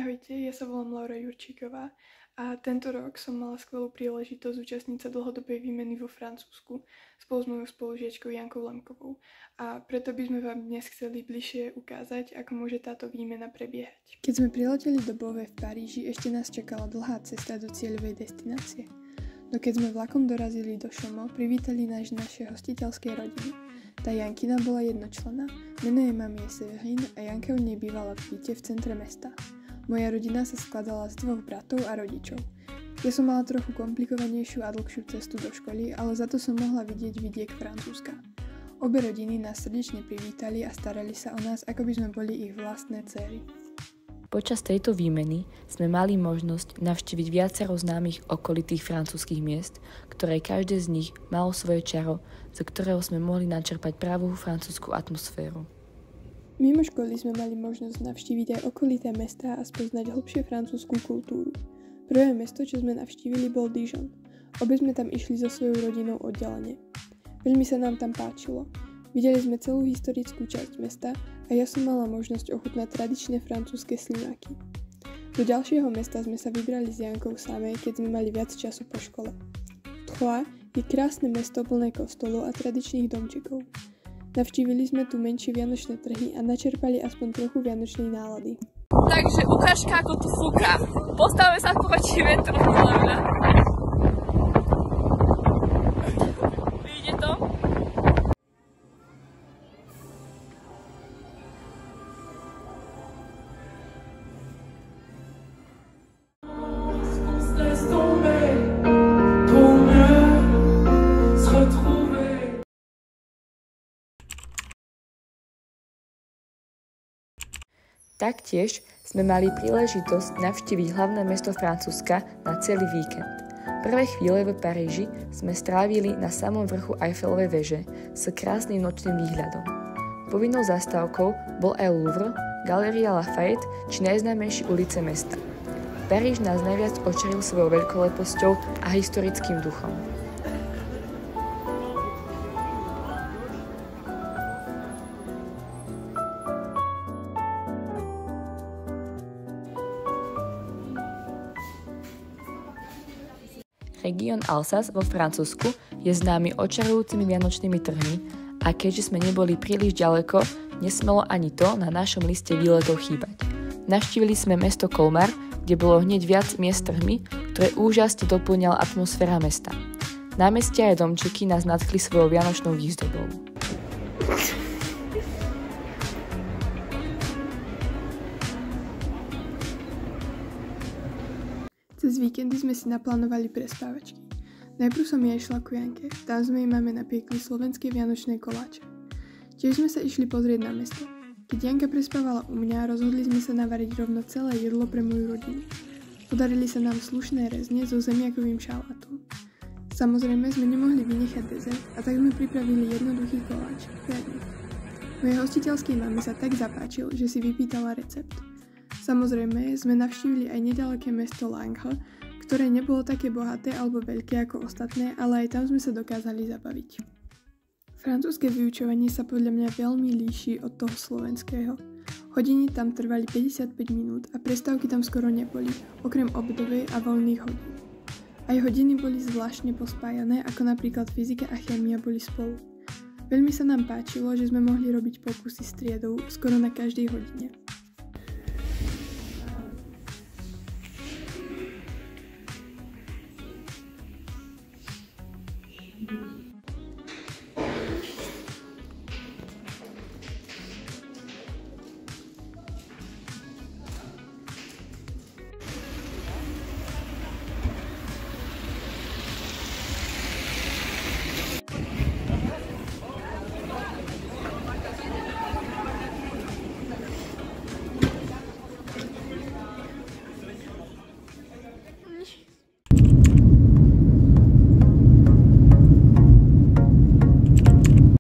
Ahojte, ja sa volám Laura Jurčíková a tento rok som mala skvelú príležitosť zúčastniť sa dlhodobej výmeny vo Francúzsku spolu s mojou spolužiačkou Jankou Lemkovou. A preto by sme vám dnes chceli bližšie ukázať, ako môže táto výmena prebiehať. Keď sme prileteli do Beauvais v Paríži, ešte nás čakala dlhá cesta do cieľovej destinácie. No keď sme vlakom dorazili do Chaumont, privítali nás naše hostiteľskej rodiny. Tá Jankina bola jednočlenná, meno jej mamy je Severine a Janka u nej bývala v byte v centre mesta. Moja rodina sa skladala z 2 bratov a rodičov. Ja som mala trochu komplikovanejšiu a dlhšiu cestu do školy, ale za to som mohla vidieť vidiek Francúzska. Obe rodiny nás srdečne privítali a starali sa o nás, ako by sme boli ich vlastné dcéry. Počas tejto výmeny sme mali možnosť navštíviť viacero známych okolitých francúzskych miest, ktoré každé z nich malo svoje čaro, zo ktorého sme mohli načerpať pravú francúzsku atmosféru. Mimo školy sme mali možnosť navštíviť aj okolité mestá a spoznať hlbšie francúzsku kultúru. Prvé mesto, čo sme navštívili, bol Dijon. Obe sme tam išli so svojou rodinou oddelene. Veľmi sa nám tam páčilo. Videli sme celú historickú časť mesta a ja som mala možnosť ochutnať tradičné francúzske slimáky. Do ďalšieho mesta sme sa vybrali s Jankou samej, keď sme mali viac času po škole. Troyes je krásne mesto plné kostolov a tradičných domčekov. Navštívili sme tu menšie vianočné trhy a načerpali aspoň trochu vianočnej nálady. Takže ukážka, ako tu fúka. Postavme sa proti vetru. Vidíte to? Taktiež sme mali príležitosť navštíviť hlavné mesto Francúzska na celý víkend. Prvé chvíle v Paríži sme strávili na samom vrchu Eiffelovej veže s krásnym nočným výhľadom. Povinnou zastávkou bol aj Louvre, Galeria Lafayette či najznámejšie ulice mesta. Paríž nás najviac očaril svojou veľkoleposťou a historickým duchom. Región Alsace vo Francúzsku je známy očarujúcimi vianočnými trhmi a keďže sme neboli príliš ďaleko, nesmelo ani to na našom liste výletov chýbať. Navštívili sme mesto Colmar, kde bolo hneď viac miest trhmi, ktoré úžasne doplňala atmosféra mesta. Námestia a domčeky nás nadchli svojou vianočnou výzdobou. Cez víkendy sme si naplánovali prespávačky. Najprv som ja išla ku Janke, tam sme jej mame napiekli slovenské vianočné koláče. Tiež sme sa išli pozrieť na mesto. Keď Janka prespávala u mňa, rozhodli sme sa navariť rovno celé jedlo pre moju rodinu. Podarili sa nám slušné rezne so zemiakovým šalátom. Samozrejme sme nemohli vynechať dezert a tak sme pripravili jednoduchý koláč, perník. Mojej hostiteľskej mame sa tak zapáčil, že si vypýtala recept. Samozrejme, sme navštívili aj nedaleké mesto Langres, ktoré nebolo také bohaté alebo veľké ako ostatné, ale aj tam sme sa dokázali zabaviť. Francúzske vyučovanie sa podľa mňa veľmi líši od toho slovenského. Hodiny tam trvali 55 minút a prestávky tam skoro neboli, okrem obedovej a voľných hodín. Aj hodiny boli zvláštne pospájané, ako napríklad fyzika a chémia boli spolu. Veľmi sa nám páčilo, že sme mohli robiť pokusy s triedou skoro na každej hodine.